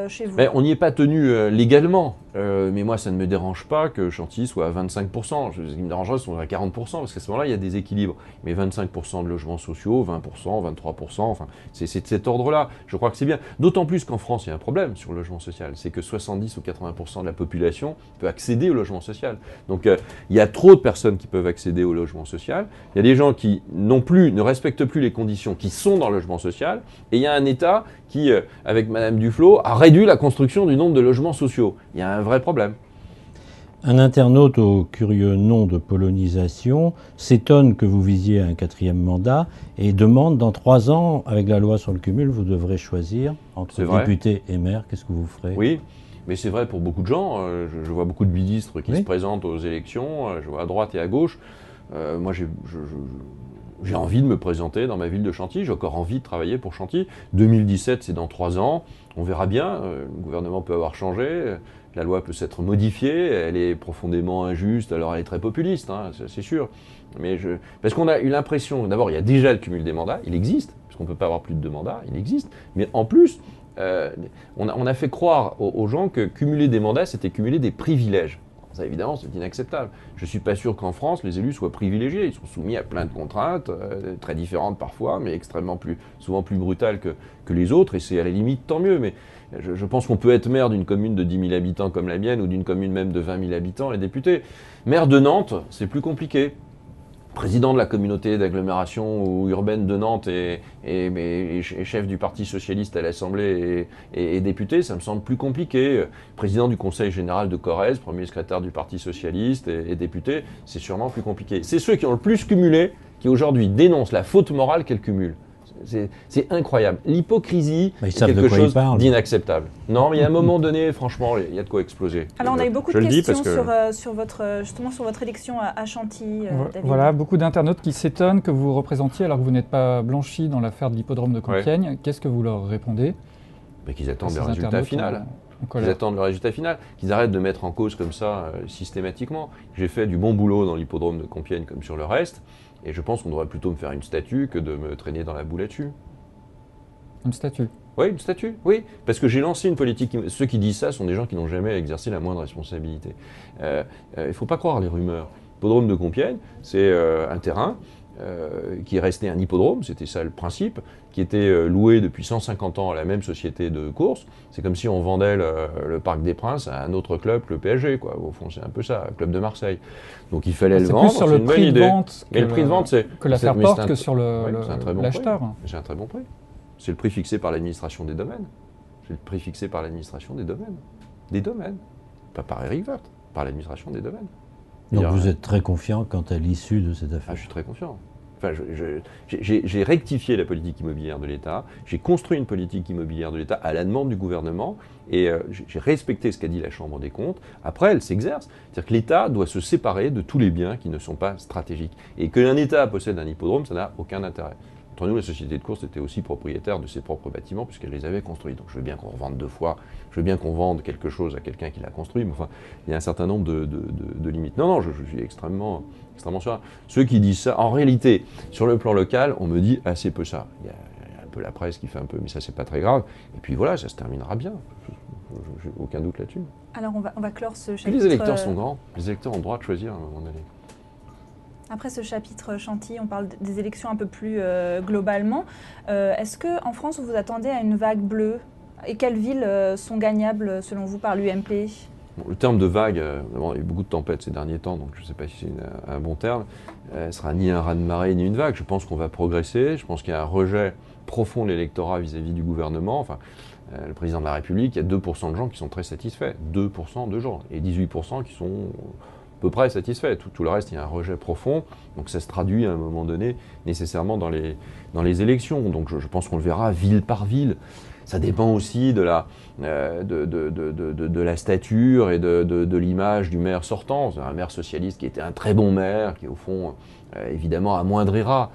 chez vous? On n'y est pas tenu légalement, mais moi ça ne me dérange pas que Chantilly soit à 25%. Ce qui me dérangerait, c'est qu'on est à 40%, parce qu'à ce moment-là, il y a des équilibres. Mais 25% de logements sociaux, 20%, 23%, enfin, c'est de cet ordre-là. Je crois que c'est bien. D'autant plus qu'en France, il y a un problème sur le logement social, c'est que 70 ou 80% de la population peut accéder au logement social. Donc il y a trop de personnes qui peuvent accéder au logement social. Il y a des gens qui ne respectent plus les conditions, qui sont dans le logement social, et il y a un État qui, avec Madame Duflot, a réduit la construction du nombre de logements sociaux. Il y a un vrai problème. Un internaute au curieux nom de polonisation s'étonne que vous visiez un 4e mandat et demande dans 3 ans, avec la loi sur le cumul, vous devrez choisir entre député et maire. Qu'est-ce que vous ferez? Oui, mais c'est vrai pour beaucoup de gens. Je vois beaucoup de ministres qui se présentent aux élections, je vois à droite et à gauche. Moi, j'ai envie de me présenter dans ma ville de Chantilly, j'ai encore envie de travailler pour Chantilly. 2017, c'est dans 3 ans, on verra bien, le gouvernement peut avoir changé, la loi peut s'être modifiée, elle est profondément injuste, alors elle est très populiste, hein, c'est sûr. Mais parce qu'on a eu l'impression, d'abord il y a déjà le cumul des mandats, il existe, parce qu'on ne peut pas avoir plus de 2 mandats, il existe, mais en plus, on a fait croire aux gens que cumuler des mandats, c'était cumuler des privilèges. Ça, évidemment, c'est inacceptable. Je ne suis pas sûr qu'en France, les élus soient privilégiés. Ils sont soumis à plein de contraintes, très différentes parfois, mais souvent plus brutales que les autres, et c'est à la limite tant mieux. Mais je pense qu'on peut être maire d'une commune de 10 000 habitants comme la mienne, ou d'une commune même de 20 000 habitants et député. Maire de Nantes, c'est plus compliqué. Président de la communauté d'agglomération ou urbaine de Nantes et chef du Parti socialiste à l'Assemblée et député, ça me semble plus compliqué. Président du Conseil général de Corrèze, premier secrétaire du Parti socialiste et député, c'est sûrement plus compliqué. C'est ceux qui ont le plus cumulé qui aujourd'hui dénoncent la faute morale qu'elle cumule. C'est incroyable. L'hypocrisie est quelque chose d'inacceptable. Non, mais il y a un moment donné, franchement, il y a de quoi exploser. Alors, on a eu beaucoup de questions sur votre élection à Chantilly, David. Voilà, beaucoup d'internautes qui s'étonnent que vous représentiez alors que vous n'êtes pas blanchi dans l'affaire de l'hippodrome de Compiègne. Ouais. Qu'est-ce que vous leur répondez? Qu'ils attendent le résultat final. Qu'ils attendent le résultat final, qu'ils arrêtent de mettre en cause comme ça systématiquement. J'ai fait du bon boulot dans l'hippodrome de Compiègne comme sur le reste. Et je pense qu'on devrait plutôt me faire une statue que de me traîner dans la boue là-dessus. Une statue? Oui, une statue, oui. Parce que j'ai lancé une politique. Ceux qui disent ça sont des gens qui n'ont jamais exercé la moindre responsabilité. Il ne faut pas croire les rumeurs. L'hippodrome de Compiègne, c'est un terrain qui est resté un hippodrome, c'était ça le principe, qui était loué depuis 150 ans à la même société de course. C'est comme si on vendait le Parc des Princes à un autre club, le PSG, quoi. Au fond, c'est un peu ça, le club de Marseille. Donc il fallait le vendre, c'est une bonne idée. Mais le prix de vente, c'est que l'affaire porte que sur l'acheteur. C'est un très bon prix. C'est le prix fixé par l'administration des domaines. C'est le prix fixé par l'administration des domaines. Des domaines. Pas par Eric Woerth, par l'administration des domaines. Donc vous êtes très confiant quant à l'issue de cette affaire? Je suis très confiant. Enfin, j'ai rectifié la politique immobilière de l'État, j'ai construit une politique immobilière de l'État à la demande du gouvernement, et j'ai respecté ce qu'a dit la Chambre des comptes. Après, elle s'exerce. C'est-à-dire que l'État doit se séparer de tous les biens qui ne sont pas stratégiques. Et qu'un État possède un hippodrome, ça n'a aucun intérêt. Entre nous, la société de course était aussi propriétaire de ses propres bâtiments puisqu'elle les avait construits. Donc je veux bien qu'on revende 2 fois, je veux bien qu'on vende quelque chose à quelqu'un qui l'a construit, mais enfin, il y a un certain nombre de limites. Non, je suis extrêmement sûr. Ceux qui disent ça, en réalité, sur le plan local, on me dit assez peu ça. Il y a un peu la presse qui fait un peu, mais ça, c'est pas très grave. Et puis voilà, ça se terminera bien. J'ai aucun doute là-dessus. Alors on va clore ce chapitre. Puis les électeurs sont grands. Les électeurs ont le droit de choisir à un moment donné. Après ce chapitre Chantilly, on parle des élections un peu plus globalement. Est-ce qu'en France, vous vous attendez à une vague bleue? Et quelles villes sont gagnables, selon vous, par l'UMP? Le terme de vague, il y a eu beaucoup de tempêtes ces derniers temps, donc je ne sais pas si c'est un bon terme. Ce ne sera ni un raz-de-marée ni une vague. Je pense qu'on va progresser. Je pense qu'il y a un rejet profond de l'électorat vis-à-vis du gouvernement. Enfin, le président de la République, il y a 2% de gens qui sont très satisfaits. 2% de gens. Et 18% qui sont peu près satisfaits. Tout le reste, il y a un rejet profond. Donc ça se traduit à un moment donné nécessairement dans les élections. Donc je pense qu'on le verra ville par ville. Ça dépend aussi de la stature et de l'image du maire sortant. C'est un maire socialiste qui était un très bon maire, qui au fond, évidemment, amortira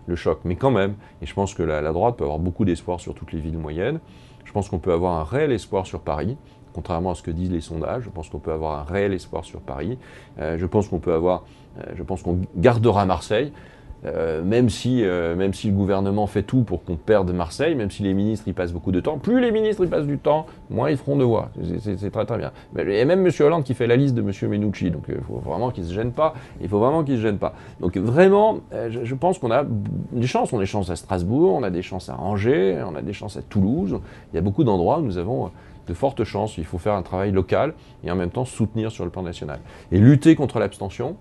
le choc. Mais quand même, et je pense que la droite peut avoir beaucoup d'espoir sur toutes les villes moyennes. Je pense qu'on peut avoir un réel espoir sur Paris. contrairement à ce que disent les sondages. Je pense qu'on peut avoir un réel espoir sur Paris. Je pense qu'on gardera Marseille. Même si le gouvernement fait tout pour qu'on perde Marseille, même si les ministres y passent beaucoup de temps, plus les ministres y passent du temps, moins ils feront de voix. C'est très très bien. Et même M. Hollande qui fait la liste de M. Menucci, donc il faut vraiment qu'il ne se gêne pas. Donc vraiment, je pense qu'on a des chances. On a des chances à Strasbourg, on a des chances à Angers, on a des chances à Toulouse. Il y a beaucoup d'endroits où nous avons de fortes chances. Il faut faire un travail local et en même temps soutenir sur le plan national. Et lutter contre l'abstention.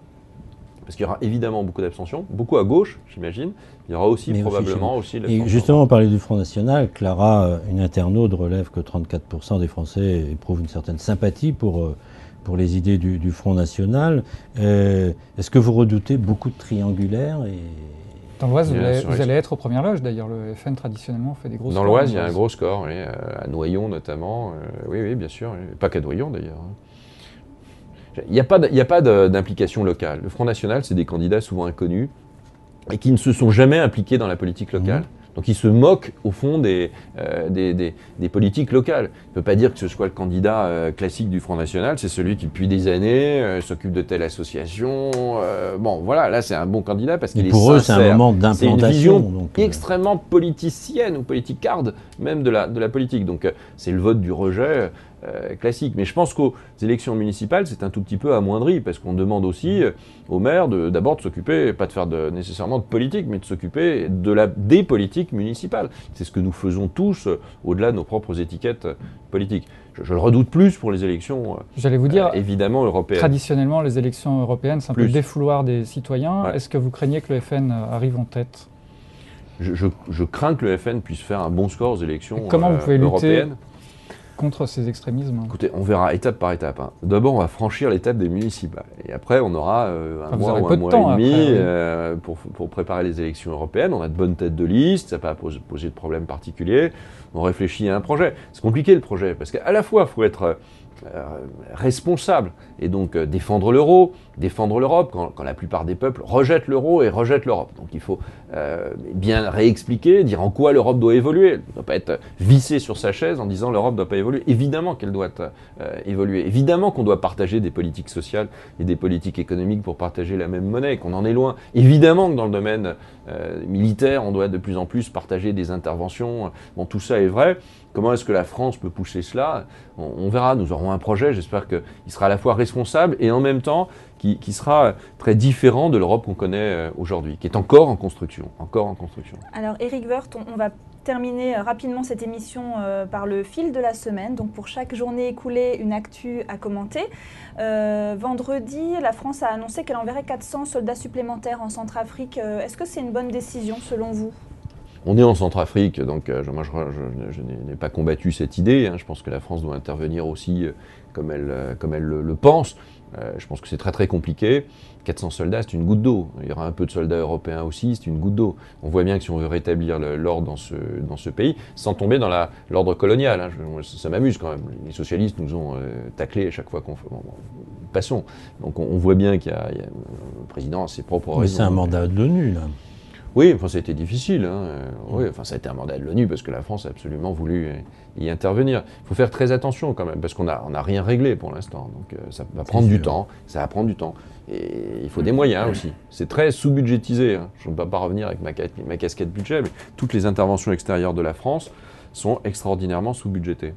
Parce qu'il y aura évidemment beaucoup d'abstention, beaucoup à gauche, j'imagine. Il y aura aussi probablement aussi Et justement, on parlait du Front National. Clara, une internaute, relève que 34% des Français éprouvent une certaine sympathie pour les idées du Front National. Est-ce que vous redoutez beaucoup de triangulaires Dans l'Oise, vous allez être aux premières loges. D'ailleurs, le FN traditionnellement fait des gros scores. Dans l'Oise, il y a un gros score, oui, à Noyon notamment. Oui, bien sûr. Pas qu'à Noyon d'ailleurs. Il n'y a pas d'implication locale. Le Front National, c'est des candidats souvent inconnus et qui ne se sont jamais impliqués dans la politique locale. Donc ils se moquent au fond des politiques locales. On ne peut pas dire que ce soit le candidat classique du Front National, c'est celui qui depuis des années s'occupe de telle association. Bon voilà, là c'est un bon candidat parce qu'il est sincère. Pour eux c'est un moment d'implantation. C'est une vision extrêmement politicienne ou politicarde même de la politique. Donc c'est le vote du rejet classique. Mais je pense qu'aux élections municipales, c'est un tout petit peu amoindri, parce qu'on demande aussi aux maires d'abord de s'occuper, pas de faire nécessairement de politique, mais de s'occuper des politiques municipales. C'est ce que nous faisons tous, au-delà de nos propres étiquettes politiques. Je le redoute plus pour les élections, j'allais vous dire, évidemment européennes. Traditionnellement, les élections européennes, c'est un peu le défouloir des citoyens. Ouais. Est-ce que vous craignez que le FN arrive en tête ? Je crains que le FN puisse faire un bon score aux élections européennes. Comment vous pouvez lutter contre ces extrémismes? Écoutez, on verra étape par étape. D'abord, on va franchir l'étape des municipales. Et après, on aura un mois ou un mois et demi pour préparer les élections européennes. On a de bonnes têtes de liste, ça n'a pas posé de problème particulier. On réfléchit à un projet. C'est compliqué le projet, parce qu'à la fois, il faut être responsable et donc défendre l'euro, défendre l'Europe quand la plupart des peuples rejettent l'euro et rejettent l'Europe. Donc il faut bien réexpliquer, dire en quoi l'Europe doit évoluer. Elle ne doit pas être vissée sur sa chaise en disant l'Europe ne doit pas évoluer. Évidemment qu'elle doit évoluer. Évidemment qu'on doit partager des politiques sociales et des politiques économiques pour partager la même monnaie, qu'on en est loin. Évidemment que dans le domaine militaire, on doit de plus en plus partager des interventions. Bon, tout ça est vrai. Comment est-ce que la France peut pousser cela ? On verra, nous aurons un projet, j'espère qu'il sera à la fois responsable et en même temps qui sera très différent de l'Europe qu'on connaît aujourd'hui, qui est encore en construction. Alors Éric Woerth, on va terminer rapidement cette émission par le fil de la semaine. Donc pour chaque journée écoulée, une actu à commenter. Vendredi, la France a annoncé qu'elle enverrait 400 soldats supplémentaires en Centrafrique. Est-ce que c'est une bonne décision selon vous ? On est en Centrafrique, donc moi je n'ai pas combattu cette idée. Je pense que la France doit intervenir aussi comme elle le pense. Je pense que c'est très très compliqué. 400 soldats, c'est une goutte d'eau. Il y aura un peu de soldats européens aussi, c'est une goutte d'eau. On voit bien que si on veut rétablir l'ordre dans ce pays, sans tomber dans l'ordre colonial, ça m'amuse quand même. Les socialistes nous ont taclés à chaque fois qu'on fait. Bon, passons. Donc on voit bien qu'il y a le président a ses propres raisons. Mais c'est un mandat de l'ONU là. Oui, enfin, ça a été difficile. Oui, enfin, ça a été un mandat de l'ONU parce que la France a absolument voulu y intervenir. Il faut faire très attention quand même parce qu'on n'a rien réglé pour l'instant. Donc ça va prendre du temps. Ça va prendre du temps. Et il faut des moyens aussi. C'est très sous-budgétisé. Je ne peux pas revenir avec ma casquette budget, mais toutes les interventions extérieures de la France sont extraordinairement sous-budgétées.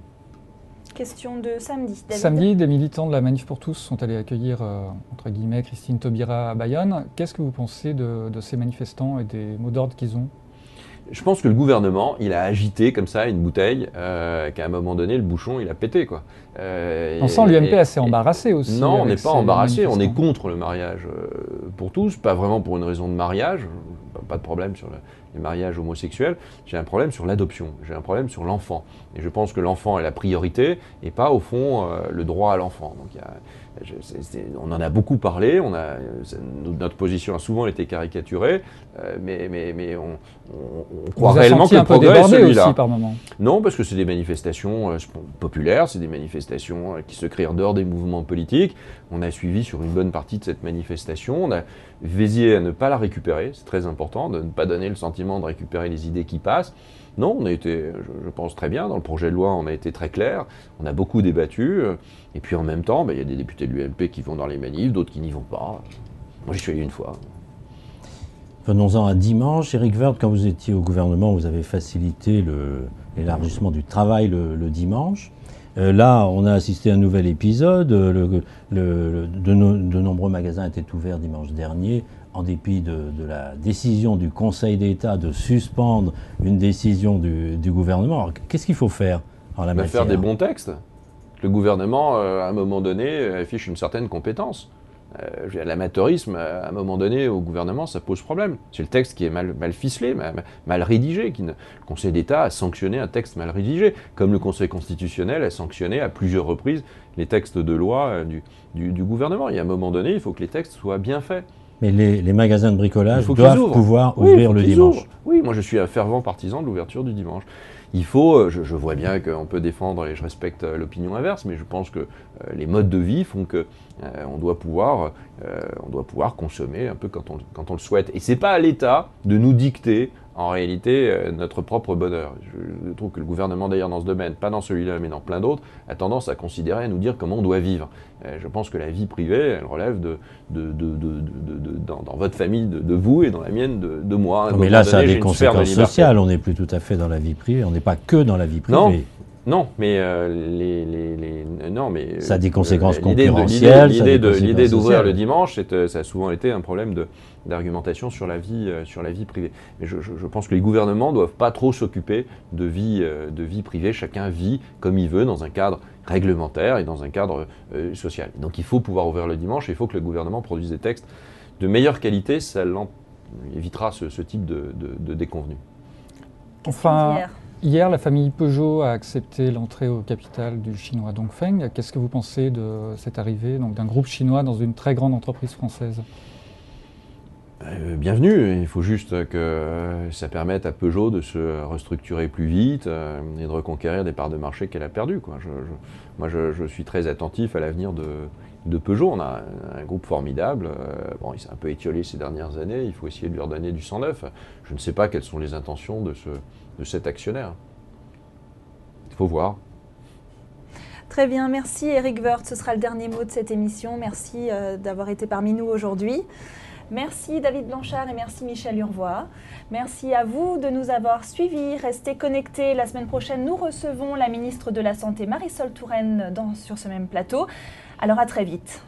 Question de samedi. David. Samedi, des militants de la Manif pour tous sont allés accueillir, entre guillemets, Christine Taubira à Bayonne. Qu'est-ce que vous pensez de ces manifestants et des mots d'ordre qu'ils ont ? Je pense que le gouvernement, il a agité comme ça une bouteille, qu'à un moment donné, le bouchon, il a pété, quoi. On sent l'UMP assez embarrassé aussi. Non, on n'est pas embarrassé, on est contre le mariage pour tous, pas vraiment pour une raison de mariage, pas de problème sur les mariages homosexuels, j'ai un problème sur l'adoption, j'ai un problème sur l'enfant. Et je pense que l'enfant est la priorité et pas, au fond, le droit à l'enfant. Donc, on en a beaucoup parlé, notre position a souvent été caricaturée, mais on croit réellement que le progrès est celui-là. Aussi par moment. Non, parce que c'est des manifestations populaires, c'est des manifestations qui se créent en dehors des mouvements politiques. On a suivi sur une bonne partie de cette manifestation, on a veillé à ne pas la récupérer, c'est très important, de ne pas donner le sentiment facilement de récupérer les idées qui passent. Non, on a été, je pense, très bien. Dans le projet de loi, on a été très clair. On a beaucoup débattu. Et puis en même temps, il y a des députés de l'UMP qui vont dans les manifs, d'autres qui n'y vont pas. Moi, j'y suis allé une fois. Venons-en à dimanche. Éric Woerth, quand vous étiez au gouvernement, vous avez facilité l'élargissement du travail le dimanche. Là, on a assisté à un nouvel épisode. De nombreux magasins étaient ouverts dimanche dernier, en dépit de la décision du Conseil d'État de suspendre une décision du gouvernement. Alors, qu'est-ce qu'il faut faire en la matière ? Faire des bons textes. Le gouvernement, à un moment donné, affiche une certaine compétence. L'amateurisme, à un moment donné, au gouvernement, ça pose problème. C'est le texte qui est mal ficelé, mal rédigé. Le Conseil d'État a sanctionné un texte mal rédigé, comme le Conseil constitutionnel a sanctionné à plusieurs reprises les textes de loi du gouvernement. Et à un moment donné, il faut que les textes soient bien faits. Mais les magasins de bricolage doivent pouvoir ouvrir le dimanche. Oui, moi je suis un fervent partisan de l'ouverture du dimanche. Il faut, je vois bien qu'on peut défendre et je respecte l'opinion inverse, mais je pense que les modes de vie font que on doit pouvoir consommer un peu quand on le souhaite. Et c'est pas à l'État de nous dicter en réalité notre propre bonheur. Je trouve que le gouvernement d'ailleurs dans ce domaine, pas dans celui-là mais dans plein d'autres, a tendance à considérer, à nous dire comment on doit vivre. Je pense que la vie privée, elle relève dans votre famille de vous et dans la mienne de moi. Mais là, ça a des conséquences sociales. On n'est plus tout à fait dans la vie privée. On n'est pas que dans la vie privée. Non, mais ça a des conséquences concurrentielles. L'idée d'ouvrir le dimanche, ça a souvent été un problème d'argumentation sur la vie privée. Mais je pense que les gouvernements ne doivent pas trop s'occuper de vie privée. Chacun vit comme il veut dans un cadre réglementaire et dans un cadre social. Donc il faut pouvoir ouvrir le dimanche et il faut que le gouvernement produise des textes de meilleure qualité. Ça évitera ce type de déconvenus. Enfin, hier, la famille Peugeot a accepté l'entrée au capital du chinois Dongfeng. Qu'est-ce que vous pensez de cette arrivée d'un groupe chinois dans une très grande entreprise française ? Bienvenue, il faut juste que ça permette à Peugeot de se restructurer plus vite et de reconquérir des parts de marché qu'elle a perdues. Moi, je suis très attentif à l'avenir de Peugeot. On a un groupe formidable. Il s'est un peu étiolé ces dernières années. Il faut essayer de leur donner du sang neuf. Je ne sais pas quelles sont les intentions de cet actionnaire. Il faut voir. Très bien, merci Éric Woerth. Ce sera le dernier mot de cette émission. Merci d'avoir été parmi nous aujourd'hui. Merci David Blanchard et merci Michel Urvois. Merci à vous de nous avoir suivis. Restez connectés. La semaine prochaine, nous recevons la ministre de la Santé Marisol Touraine sur ce même plateau. Alors à très vite.